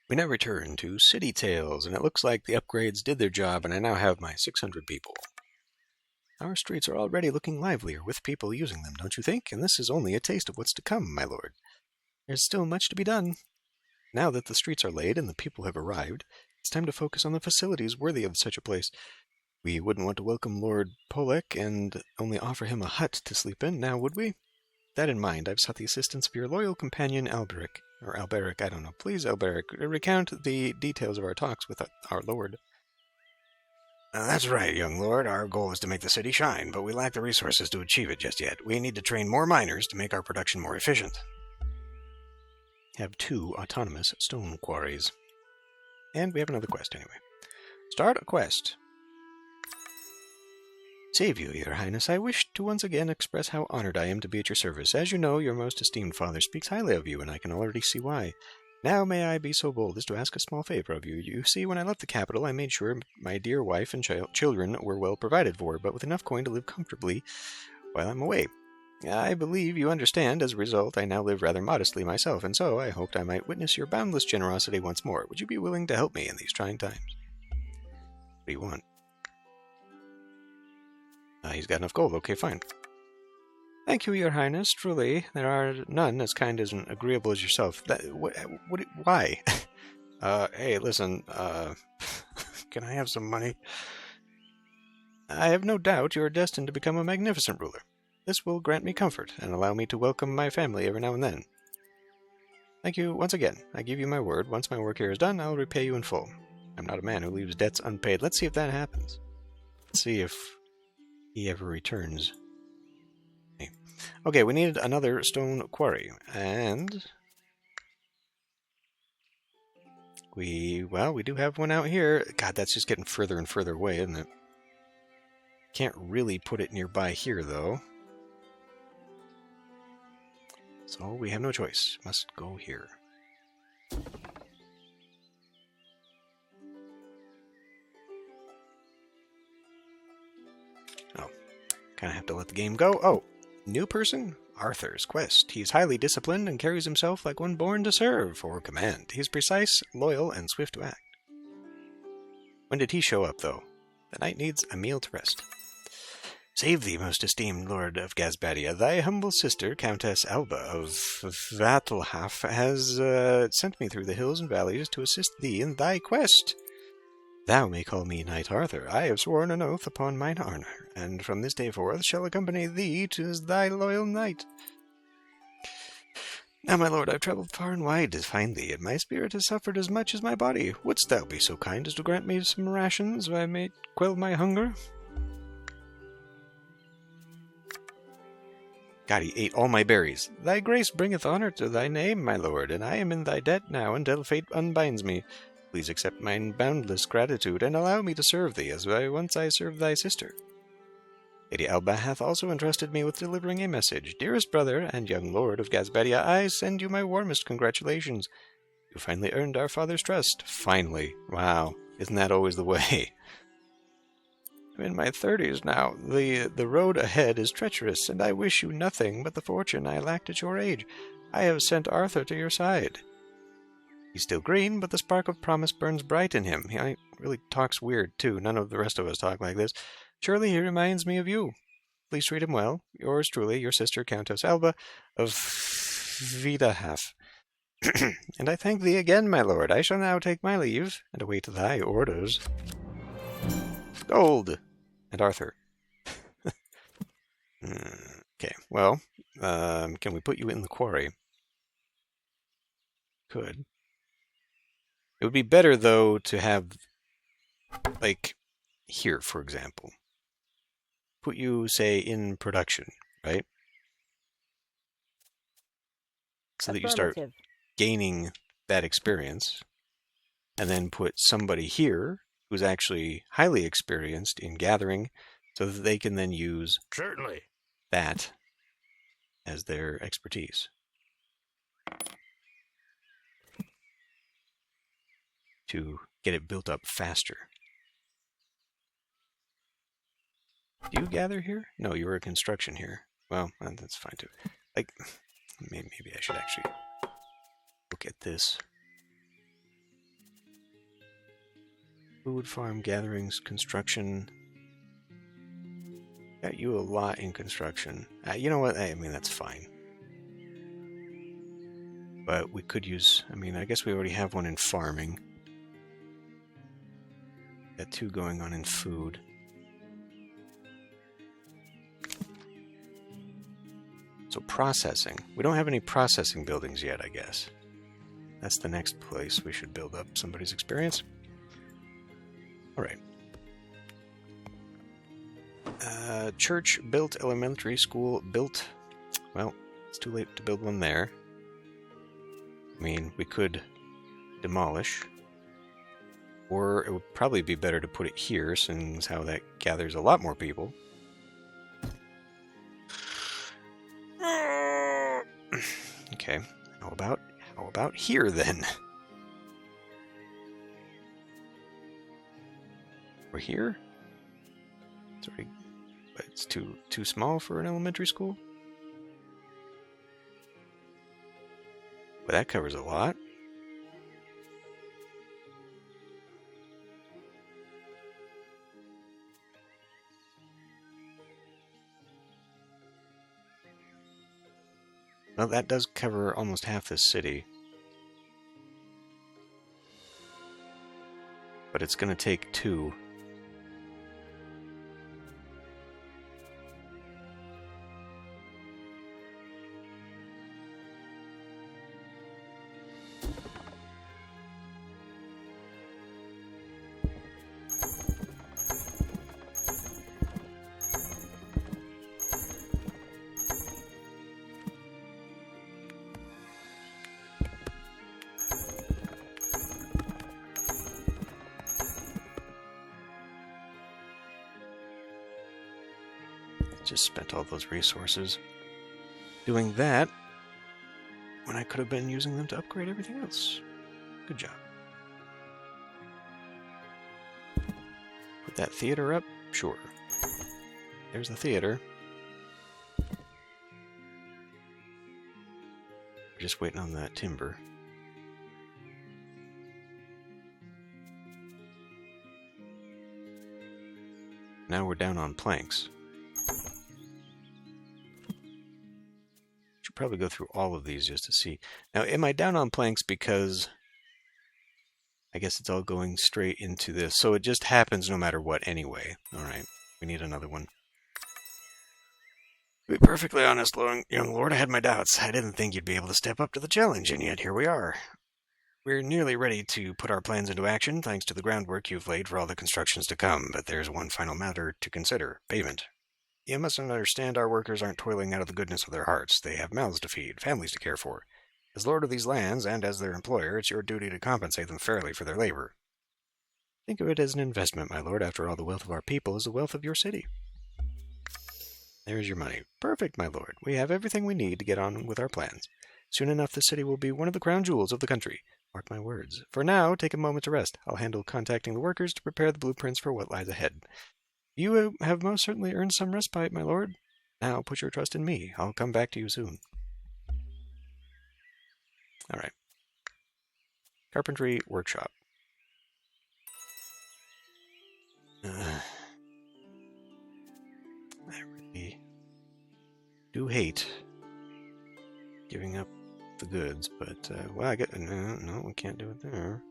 We now return to City Tales, and it looks like the upgrades did their job, and I now have my 600 people. Our streets are already looking livelier with people using them, don't you think? And this is only a taste of what's to come, my lord. There's still much to be done. Now that the streets are laid and the people have arrived, it's time to focus on the facilities worthy of such a place. We wouldn't want to welcome Lord Polek and only offer him a hut to sleep in, now would we? That in mind, I've sought the assistance of your loyal companion Alberic. Or Alberic, I don't know. Please, Alberic, recount the details of our talks with our lord. That's right, young lord. Our goal is to make the city shine, but we lack the resources to achieve it just yet. We need to train more miners to make our production more efficient. Have 2 autonomous stone quarries. And we have another quest anyway. Start a quest. Save you, your highness. I wish to once again express how honored I am to be at your service. As you know, your most esteemed father speaks highly of you, and I can already see why. Now may I be so bold as to ask a small favor of you. You see, when I left the capital, I made sure my dear wife and children were well provided for, but with enough coin to live comfortably while I'm away. I believe you understand. As a result, I now live rather modestly myself, and so I hoped I might witness your boundless generosity once more. Would you be willing to help me in these trying times? What do you want? He's got enough gold. Okay, fine. Thank you, your highness. Truly, there are none as kind as and agreeable as yourself. Why? Hey, listen, can I have some money? I have no doubt you are destined to become a magnificent ruler. This will grant me comfort and allow me to welcome my family every now and then. Thank you once again. I give you my word. Once my work here is done, I'll repay you in full. I'm not a man who leaves debts unpaid. Let's see if that happens. Let's see if he ever returns. Okay, we needed another stone quarry, and we do have one out here. God, that's just getting further and further away, isn't it? Can't really put it nearby here, though. So we have no choice. Must go here. Oh, kind of have to let the game go. Oh, new person? Arthur's quest. He's highly disciplined and carries himself like one born to serve or command. He's precise, loyal, and swift to act. When did he show up, though? The knight needs a meal to rest. Save thee, most esteemed lord of Gasbadia. Thy humble sister, Countess Alba of Vatlhaf, has sent me through the hills and valleys to assist thee in thy quest. Thou may call me Knight Arthur. I have sworn an oath upon mine honour, and from this day forth shall accompany thee to thy loyal knight. Now, my lord, I've travelled far and wide to find thee, and my spirit has suffered as much as my body. Wouldst thou be so kind as to grant me some rations, I may quell my hunger? God, he ate all my berries. Thy grace bringeth honour to thy name, my lord, and I am in thy debt now until fate unbinds me. Please accept mine boundless gratitude, and allow me to serve thee as I served thy sister. Lady Alba hath also entrusted me with delivering a message. Dearest brother and young lord of Gasbadia, I send you my warmest congratulations. You finally earned our father's trust. Finally. Wow. Isn't that always the way? I'm in my 30s now. The road ahead is treacherous, and I wish you nothing but the fortune I lacked at your age. I have sent Arthur to your side. He's still green, but the spark of promise burns bright in him. He really talks weird, too. None of the rest of us talk like this. Surely he reminds me of you. Please treat him well. Yours truly, your sister, Countess Alba of Vidahaf. And I thank thee again, my lord. I shall now take my leave, and await thy orders. Gold! And Arthur. Okay, well, can we put you in the quarry? Could. It would be better, though, to have, like, here, for example. Put you, say, in production, right? So that you start gaining that experience. And then put somebody here who's actually highly experienced in gathering so that they can then use Certainly that as their expertise. To get it built up faster. Do you gather here? No, you were in construction here. Well, that's fine too. Like, maybe I should actually look at this. Food, farm, gatherings, construction. Got you a lot in construction. You know what? I mean, that's fine. But we could use... I mean, I guess we already have one in farming. Got 2 going on in food. So processing. We don't have any processing buildings yet, I guess. That's the next place we should build up somebody's experience. Alright. Church built, elementary school built. Well, it's too late to build one there. I mean, we could demolish. Or it would probably be better to put it here, since how that gathers a lot more people. Okay, how about here then? We're here? It's already, but it's too small for an elementary school? But that covers a lot. Well, that does cover almost half this city. But it's going to take 2. Just spent all those resources doing that when I could have been using them to upgrade everything else. Good job. Put that theater up? Sure. There's the theater. We're just waiting on that timber. Now we're down on planks. Probably go through all of these just to see. Now, am I down on planks because I guess it's all going straight into this, so it just happens no matter what anyway. Alright, we need another one. To be perfectly honest, young lord, I had my doubts. I didn't think you'd be able to step up to the challenge, and yet here we are. We're nearly ready to put our plans into action, thanks to the groundwork you've laid for all the constructions to come, but there's one final matter to consider: payment. You must understand our workers aren't toiling out of the goodness of their hearts. They have mouths to feed, families to care for. As lord of these lands, and as their employer, it's your duty to compensate them fairly for their labor. Think of it as an investment, my lord. After all, the wealth of our people is the wealth of your city. There's your money. Perfect, my lord. We have everything we need to get on with our plans. Soon enough, the city will be one of the crown jewels of the country. Mark my words. For now, take a moment to rest. I'll handle contacting the workers to prepare the blueprints for what lies ahead. You have most certainly earned some respite, my lord. Now put your trust in me. I'll come back to you soon. All right. Carpentry workshop. I really do hate giving up the goods, but well, I get no, we can't do it there.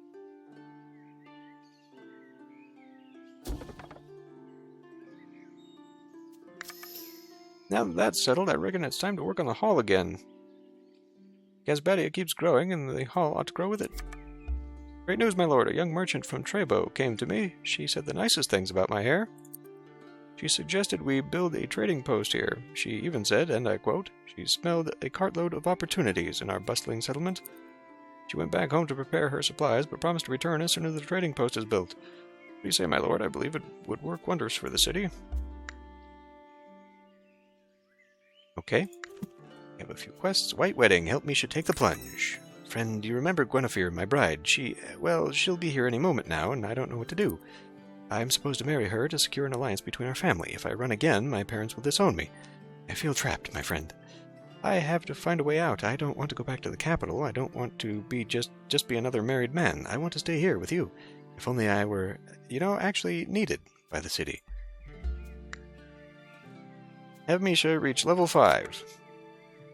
Now that that's settled, I reckon it's time to work on the hall again. Gasbadia keeps growing, and the hall ought to grow with it. Great news, my lord. A young merchant from Trebo came to me. She said the nicest things about my hair. She suggested we build a trading post here. She even said, and I quote, she smelled a cartload of opportunities in our bustling settlement. She went back home to prepare her supplies, but promised to return as soon as the trading post is built. What do you say, my lord? I believe it would work wonders for the city. Okay. We have a few quests. White Wedding. Help me should take the plunge. Friend, do you remember Guinevere, my bride? She'll be here any moment now, and I don't know what to do. I'm supposed to marry her to secure an alliance between our family. If I run again, my parents will disown me. I feel trapped, my friend. I have to find a way out. I don't want to go back to the capital. I don't want to be just be another married man. I want to stay here with you. If only I were, actually needed by the city. Have Misha reach level 5.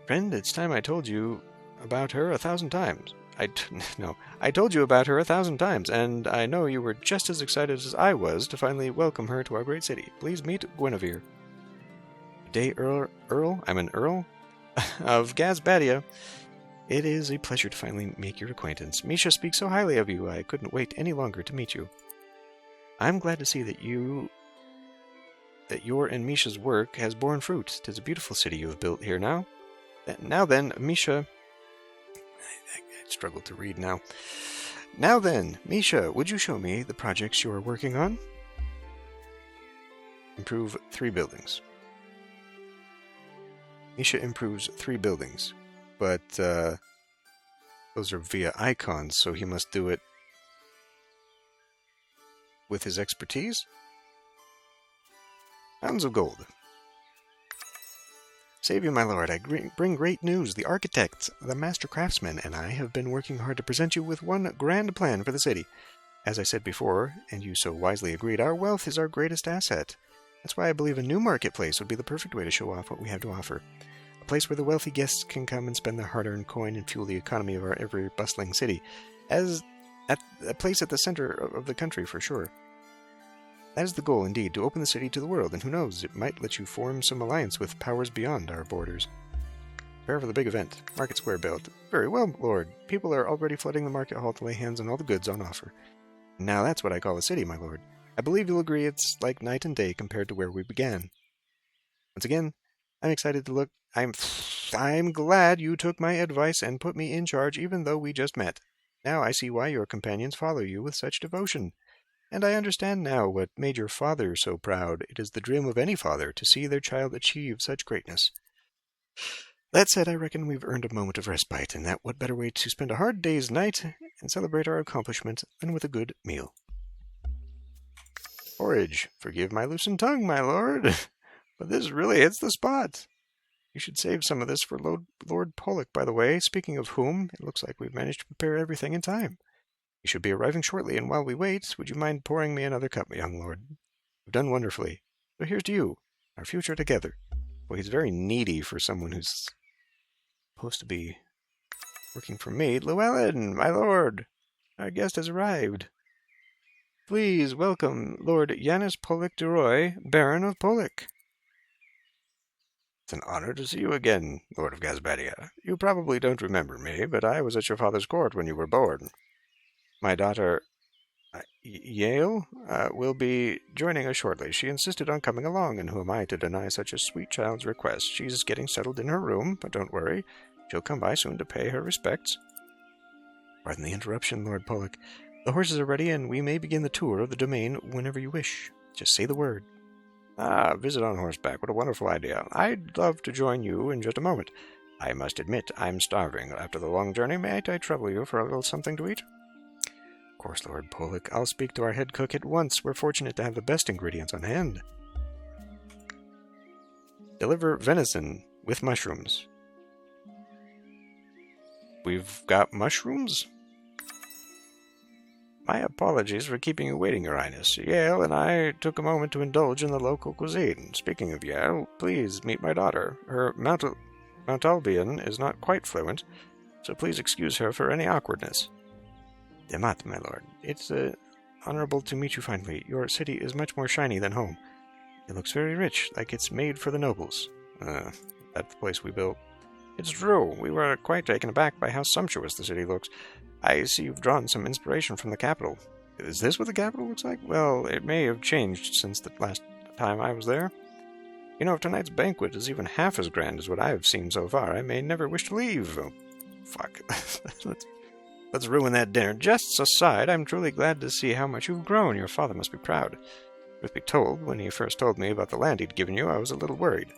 Friend, it's time I told you about her 1,000 times. I told you about her 1,000 times, and I know you were just as excited as I was to finally welcome her to our great city. Please meet Guinevere. Good day, Earl of Gazbadia. It is a pleasure to finally make your acquaintance. Misha speaks so highly of you, I couldn't wait any longer to meet you. I'm glad to see that your and Misha's work has borne fruit. 'Tis a beautiful city you have built here now. Now then, Misha... I struggle to read now. Now then, Misha, would you show me the projects you are working on? Improve 3 buildings. Misha improves 3 buildings, but those are via icons, so he must do it with his expertise. Mountains of gold. Save you, my lord, I bring great news. The architect, the master craftsman, and I have been working hard to present you with one grand plan for the city. As I said before, and you so wisely agreed, our wealth is our greatest asset. That's why I believe a new marketplace would be the perfect way to show off what we have to offer. A place where the wealthy guests can come and spend their hard-earned coin and fuel the economy of our ever-bustling city. As at a place at the center of the country, for sure. That is the goal, indeed, to open the city to the world, and who knows, it might let you form some alliance with powers beyond our borders. Prepare for the big event. Market Square built. Very well, Lord. People are already flooding the market hall to lay hands on all the goods on offer. Now that's what I call a city, my lord. I believe you'll agree it's like night and day compared to where we began. Once again, I'm excited to look... I'm glad you took my advice and put me in charge even though we just met. Now I see why your companions follow you with such devotion. And I understand now what made your father so proud. It is the dream of any father to see their child achieve such greatness. That said, I reckon we've earned a moment of respite, and that what better way to spend a hard day's night and celebrate our accomplishment than with a good meal. Porridge. Forgive my loosened tongue, my lord, but this really hits the spot. You should save some of this for Lord Pollock, by the way, speaking of whom, it looks like we've managed to prepare everything in time. He should be arriving shortly, and while we wait, would you mind pouring me another cup, young lord? You've done wonderfully. So here's to you, our future together. Well, he's very needy for someone who's supposed to be working for me. Llewellyn, my lord, our guest has arrived. Please welcome Lord Yanis Pollock de Roy, Baron of Pollock. It's an honor to see you again, Lord of Gazbadia. You probably don't remember me, but I was at your father's court when you were born. My daughter, Yale, will be joining us shortly. She insisted on coming along, and who am I to deny such a sweet child's request? She's getting settled in her room, but don't worry. She'll come by soon to pay her respects. Pardon the interruption, Lord Pollock. The horses are ready, and we may begin the tour of the domain whenever you wish. Just say the word. Visit on horseback. What a wonderful idea. I'd love to join you in just a moment. I must admit, I'm starving. After the long journey, might I trouble you for a little something to eat? Of course, Lord Pollock. I'll speak to our head cook at once. We're fortunate to have the best ingredients on hand. Deliver venison with mushrooms. We've got mushrooms? My apologies for keeping you waiting, Your Highness. Yale and I took a moment to indulge in the local cuisine. Speaking of Yale, please meet my daughter. Her Mountalbian is not quite fluent, so please excuse her for any awkwardness. Demat, my lord. It's honorable to meet you finally. Your city is much more shiny than home. It looks very rich, like it's made for the nobles. That's the place we built. It's true. We were quite taken aback by how sumptuous the city looks. I see you've drawn some inspiration from the capital. Is this what the capital looks like? Well, it may have changed since the last time I was there. You know, if tonight's banquet is even half as grand as what I have seen so far, I may never wish to leave. Oh, fuck. Let's ruin that dinner. Jests aside, I'm truly glad to see how much you've grown. Your father must be proud. Truth be told, when he first told me about the land he'd given you, I was a little worried.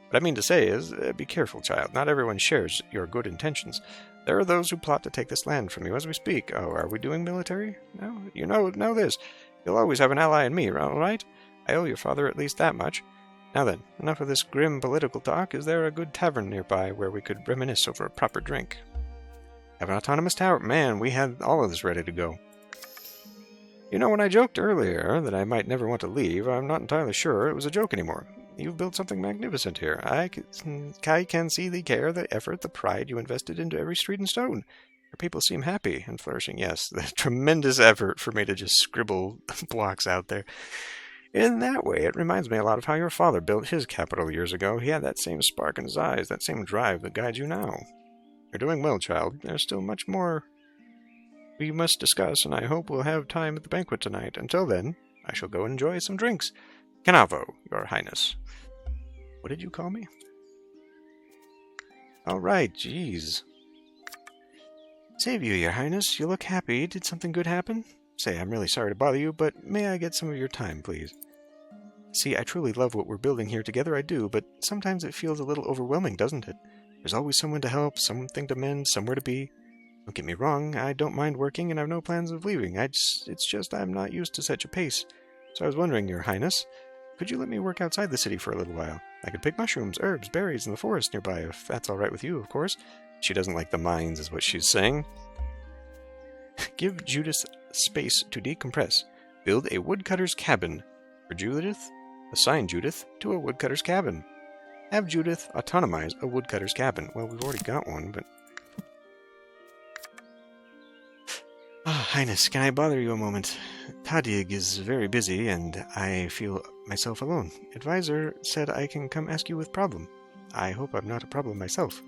What I mean to say is, be careful, child. Not everyone shares your good intentions. There are those who plot to take this land from you as we speak. Oh, are we doing military? No? You know this. You'll always have an ally in me, all right? I owe your father at least that much. Now then, enough of this grim political talk. Is there a good tavern nearby where we could reminisce over a proper drink? Have an autonomous tower? Man, we had all of this ready to go. You know, when I joked earlier that I might never want to leave, I'm not entirely sure it was a joke anymore. You've built something magnificent here. I can see the care, the effort, the pride you invested into every street and stone. Your people seem happy and flourishing. Yes, the tremendous effort for me to just scribble blocks out there. In that way, it reminds me a lot of how your father built his capital years ago. He had that same spark in his eyes, that same drive that guides you now. You're doing well, child. There's still much more we must discuss, and I hope we'll have time at the banquet tonight. Until then, I shall go enjoy some drinks. Canavo, your highness. What did you call me? All right, jeez. Save you, your highness. You look happy. Did something good happen? Say, I'm really sorry to bother you, but may I get some of your time, please? See, I truly love what we're building here together, I do, but sometimes it feels a little overwhelming, doesn't it? There's always someone to help, something to mend, somewhere to be. Don't get me wrong, I don't mind working and I've no plans of leaving. It's just I'm not used to such a pace. So I was wondering, your highness, could you let me work outside the city for a little while? I could pick mushrooms, herbs, berries in the forest nearby, if that's all right with you, of course. She doesn't like the mines, is what she's saying. Give Judith space to decompress. Build a woodcutter's cabin. For Judith, assign Judith to a woodcutter's cabin. Have Judith autonomize a woodcutter's cabin. Well, we've already got one, but... Highness, can I bother you a moment? Tadig is very busy, and I feel myself alone. Advisor said I can come ask you with problem. I hope I'm not a problem myself.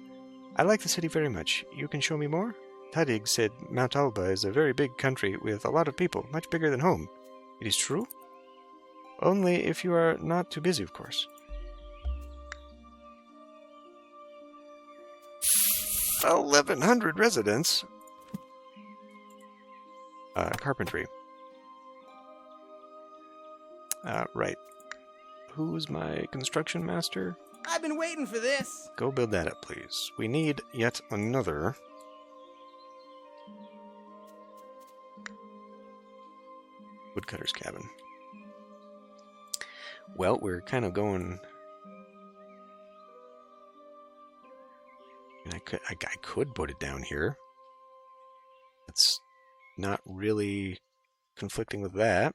I like the city very much. You can show me more? Tadig said Mount Alba is a very big country with a lot of people, much bigger than home. It is true? Only if you are not too busy, of course. 1,100 residents? Carpentry. Right. Who's my construction master? I've been waiting for this. Go build that up, please. We need yet another... woodcutter's cabin. Well, we're kind of going... I could put it down here. It's not really conflicting with that.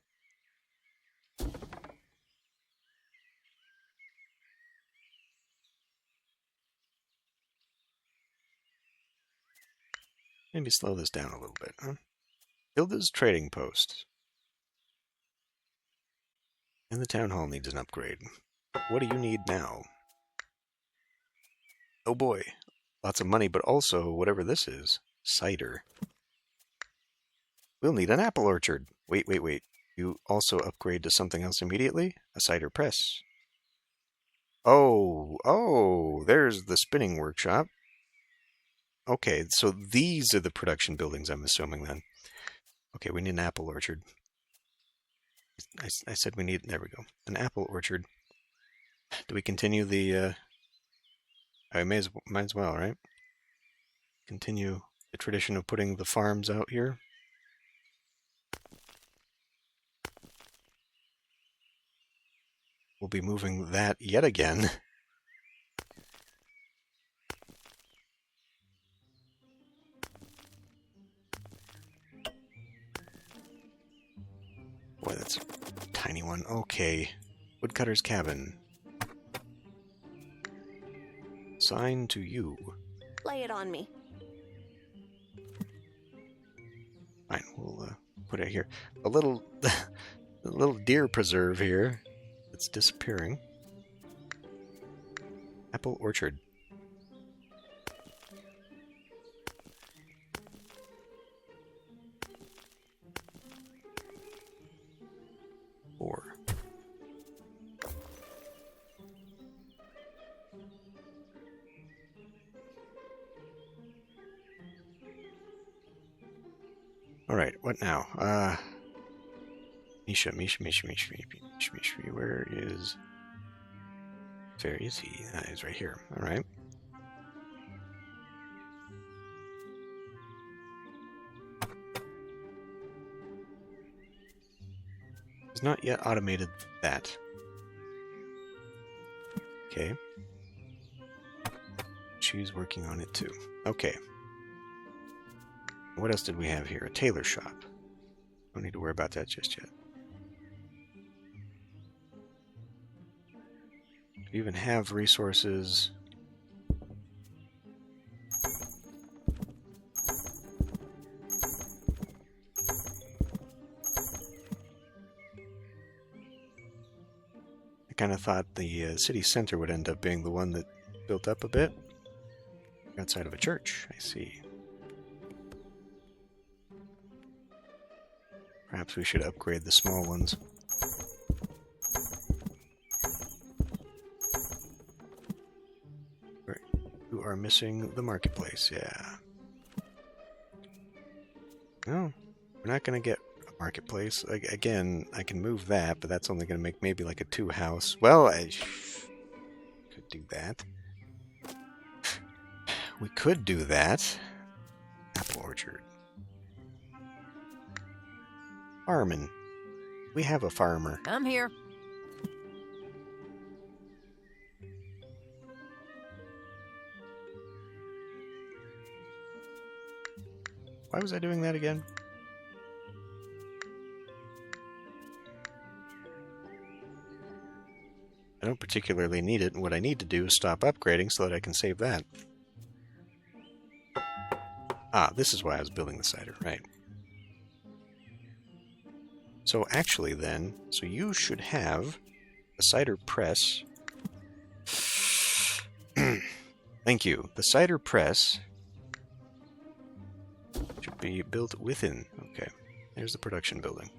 Maybe slow this down a little bit, huh? Hilda's trading post. And the town hall needs an upgrade. What do you need now? Oh boy. Lots of money, but also whatever this is. Cider. We'll need an apple orchard. Wait. You also upgrade to something else immediately? A cider press. Oh, there's the spinning workshop. Okay, so these are the production buildings, I'm assuming, then. Okay, we need an apple orchard. I said we need... There we go. An apple orchard. Do we continue the... I might as well, right? Continue the tradition of putting the farms out here. We'll be moving that yet again. Boy, that's a tiny one. Okay. Woodcutter's cabin. Sign to you. Lay it on me. Fine, we'll put it here. A little, a little deer preserve here. It's disappearing. Apple orchard. Alright, what now? Misha, where is... Where is he? He's right here. Alright. He's not yet automated that. Okay. She's working on it too. Okay. What else did we have here? A tailor shop. Don't need to worry about that just yet. We even have resources. I kind of thought the city center would end up being the one that built up a bit. Outside of a church, I see. Perhaps we should upgrade the small ones. You are missing the marketplace, yeah. No, we're not going to get a marketplace. Again, I can move that, but that's only going to make maybe like a 2-house. Well, I could do that. We could do that. Apple orchard. Farming. We have a farmer. I'm here. Why was I doing that again? I don't particularly need it, and what I need to do is stop upgrading so that I can save that. Ah, this is why I was building the cider, right. So actually then, so you should have a cider press. Thank you. The cider press should be built within. Okay, there's the production building.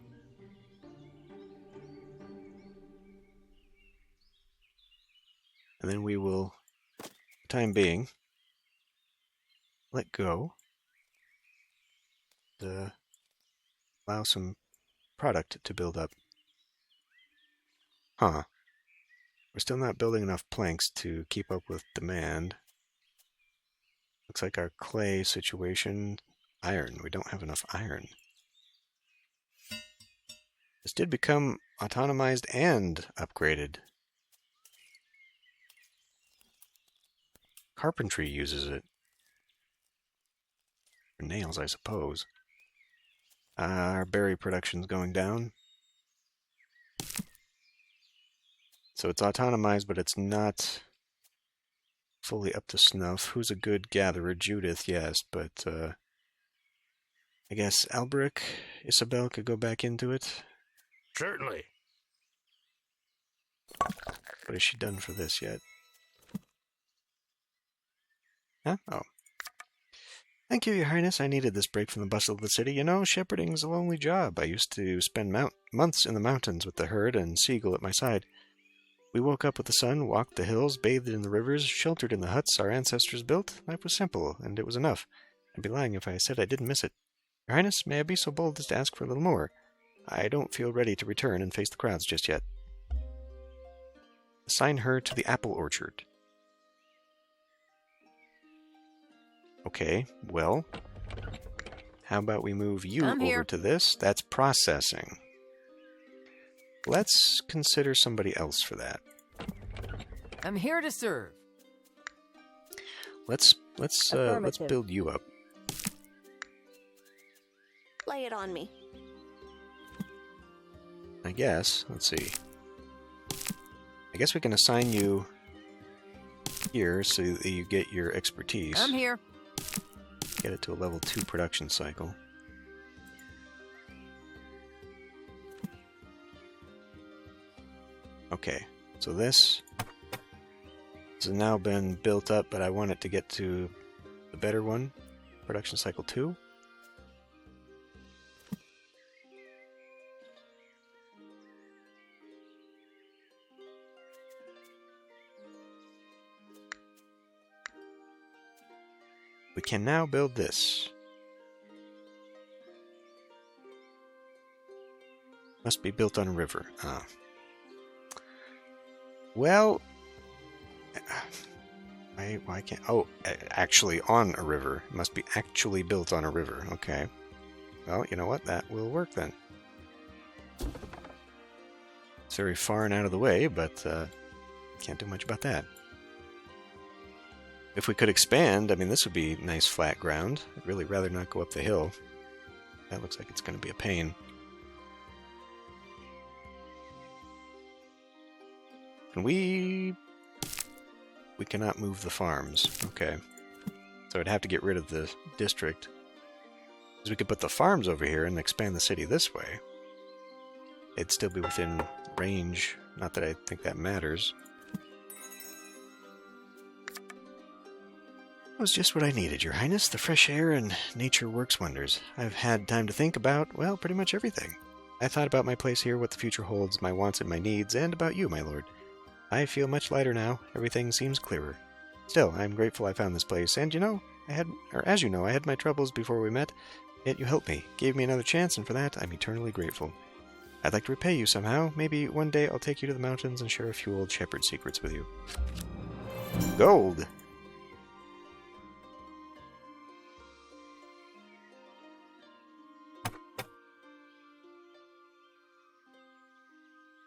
And then we will, for the time being, let go. Allow some product to build up. Huh. We're still not building enough planks to keep up with demand. Looks like our clay situation... Iron. We don't have enough iron. This did become autonomized and upgraded. Carpentry uses it. For nails, I suppose. Our berry production's going down. So it's autonomized, but it's not fully up to snuff. Who's a good gatherer? Judith, yes, but I guess Alberic, Isabel could go back into it. Certainly. What has she done for this yet? Huh? Oh. Thank you, Your Highness. I needed this break from the bustle of the city. You know, shepherding's a lonely job. I used to spend months in the mountains with the herd and Seagull at my side. We woke up with the sun, walked the hills, bathed in the rivers, sheltered in the huts our ancestors built. Life was simple, and it was enough. I'd be lying if I said I didn't miss it. Your Highness, may I be so bold as to ask for a little more? I don't feel ready to return and face the crowds just yet. Assign her to the apple orchard. Okay, well, how about we move you over to this? That's processing. Let's consider somebody else for that. I'm here to serve. Let's build you up. Lay it on me. I guess. Let's see. I guess we can assign you here so that you get your expertise. I'm here. Get it to a level 2 production cycle. Okay, so this has now been built up, but I want it to get to the better one, production cycle 2. We can now build this. Must be built on a river. Ah. Well, why can't... Oh, actually on a river. It must be actually built on a river. Okay. Well, you know what? That will work then. It's very far and out of the way, but can't do much about that. If we could expand, I mean, this would be nice flat ground. I'd really rather not go up the hill. That looks like it's going to be a pain. Can we... We cannot move the farms. Okay. So I'd have to get rid of the district. Because we could put the farms over here and expand the city this way. It'd still be within range. Not that I think that matters. That was just what I needed, Your Highness. The fresh air and nature works wonders. I've had time to think about, well, pretty much everything. I thought about my place here, what the future holds, my wants and my needs, and about you, my lord. I feel much lighter now. Everything seems clearer. Still, I'm grateful I found this place, and as you know, I had my troubles before we met, yet you helped me, gave me another chance, and for that, I'm eternally grateful. I'd like to repay you somehow. Maybe one day I'll take you to the mountains and share a few old shepherd secrets with you. Gold!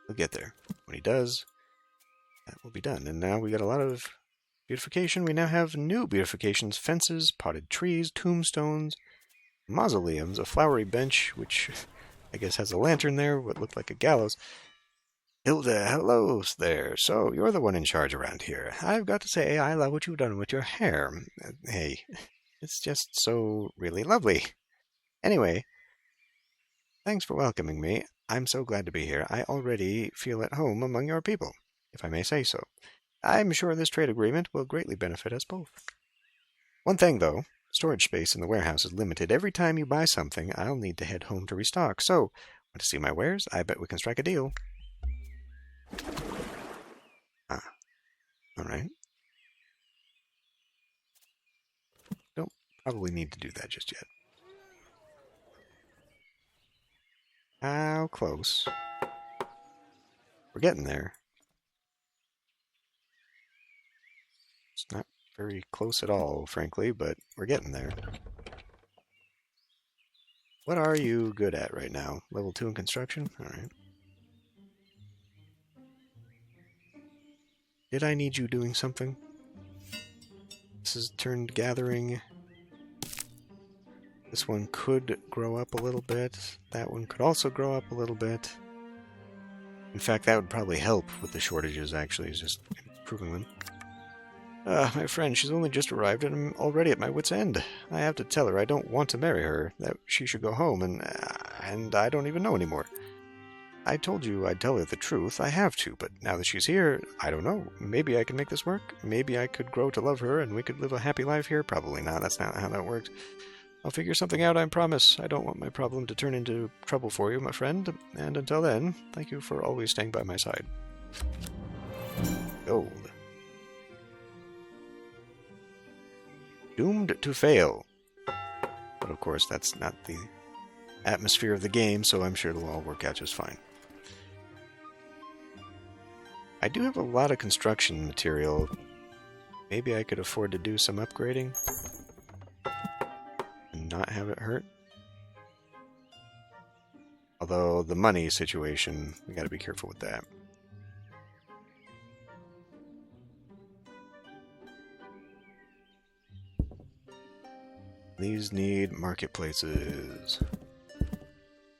He'll get there. When he does, that will be done. And now we got a lot of beautification. We now have new beautifications, fences, potted trees, tombstones, mausoleums, a flowery bench, which I guess has a lantern there, what looked like a gallows. Hilda, hello there. So, you're the one in charge around here. I've got to say, I love what you've done with your hair. Hey, it's just so really lovely. Anyway, thanks for welcoming me. I'm so glad to be here. I already feel at home among your people, if I may say so. I'm sure this trade agreement will greatly benefit us both. One thing, though, storage space in the warehouse is limited. Every time you buy something, I'll need to head home to restock. So, want to see my wares? I bet we can strike a deal. Alright. Don't probably need to do that just yet. How close? We're getting there. It's not very close at all, frankly, but we're getting there. What are you good at right now? Level 2 in construction? Alright. Did I need you doing something? This is turned gathering. This one could grow up a little bit. That one could also grow up a little bit. In fact, that would probably help with the shortages, actually, is just improving them. My friend, she's only just arrived and I'm already at my wit's end. I have to tell her I don't want to marry her, that she should go home, and I don't even know anymore. I told you I'd tell her the truth. I have to, but now that she's here, I don't know. Maybe I can make this work. Maybe I could grow to love her and we could live a happy life here. Probably not. That's not how that worked. I'll figure something out, I promise. I don't want my problem to turn into trouble for you, my friend. And until then, thank you for always staying by my side. Gold. Doomed to fail. But of course, that's not the atmosphere of the game, so I'm sure it'll all work out just fine. I do have a lot of construction material. Maybe I could afford to do some upgrading and not have it hurt. Although the money situation, we gotta be careful with that. These need marketplaces.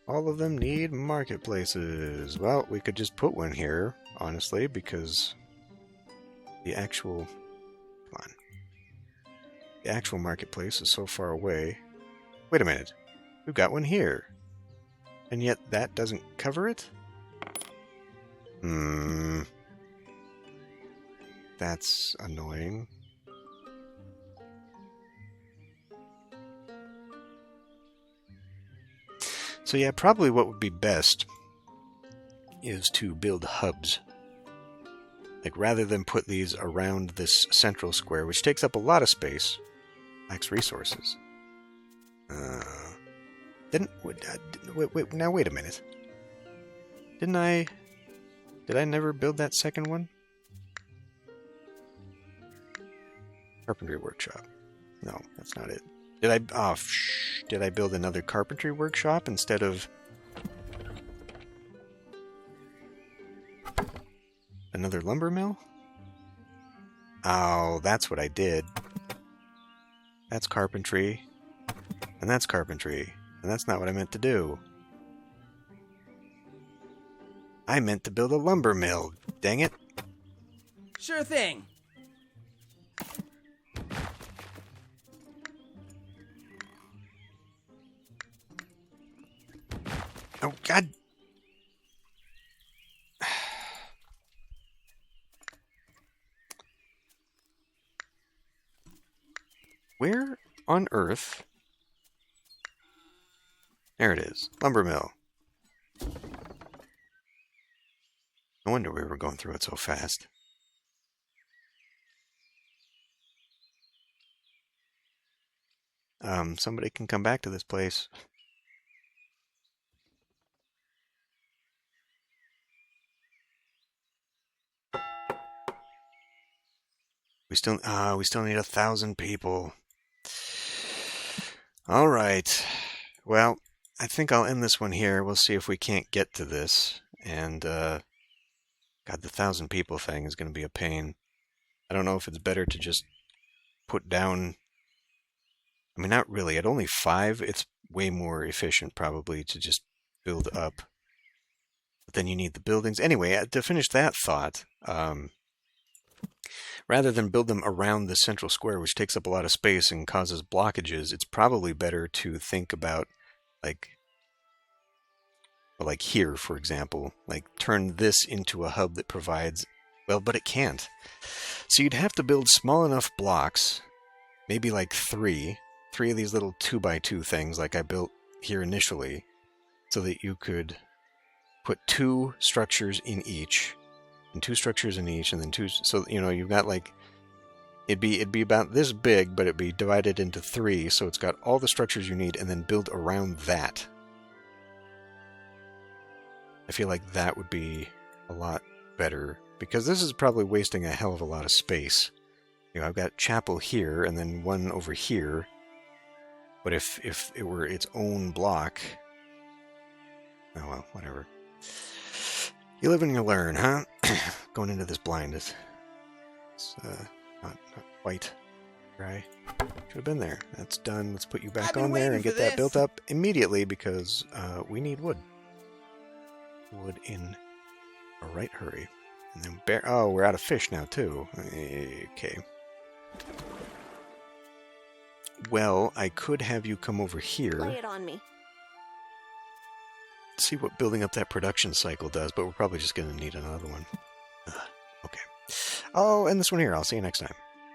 All of them need marketplaces. Well, we could just put one here, honestly, because the actual marketplace is so far away. Wait a minute. We've got one here. And yet that doesn't cover it? That's annoying. So yeah, probably what would be best is to build hubs. Like, rather than put these around this central square, which takes up a lot of space, lacks resources. Now wait a minute. Did I never build that second one? Carpentry workshop. No, that's not it. Did I build another carpentry workshop instead of another lumber mill? Oh, that's what I did. That's carpentry. And that's carpentry. And that's not what I meant to do. I meant to build a lumber mill. Dang it. Sure thing. Oh, God. Where on earth? There it is. Lumber mill. No wonder we were going through it so fast. Somebody can come back to this place. We still need 1,000 people. All right. Well, I think I'll end this one here. We'll see if we can't get to this. And, God, the 1,000 people thing is going to be a pain. I don't know if it's better to just put down... I mean, not really. At only 5, it's way more efficient, probably, to just build up. But then you need the buildings. Anyway, to finish that thought, rather than build them around the central square, which takes up a lot of space and causes blockages, it's probably better to think about, like here, for example, like turn this into a hub that provides... Well, but it can't. So you'd have to build small enough blocks, maybe like 3 of these little 2x2 things like I built here initially, so that you could put 2 structures in each, and 2 structures in each, and then 2, so you've got like, it'd be about this big, but it'd be divided into 3, so it's got all the structures you need, and then build around that. I feel like that would be a lot better, because this is probably wasting a hell of a lot of space. I've got chapel here, and then one over here. But if it were its own block... Oh well, whatever. You live and you learn, huh? Going into this blind is... It's not quite dry. Should have been there. That's done. Let's put you back on there and get that built up immediately, because we need wood. Wood in a right hurry. And then oh, we're out of fish now, too. Okay. Well, I could have you come over here. Lay it on me. See what building up that production cycle does, but we're probably just going to need another one. Okay. I'll end this one here. I'll see you next time.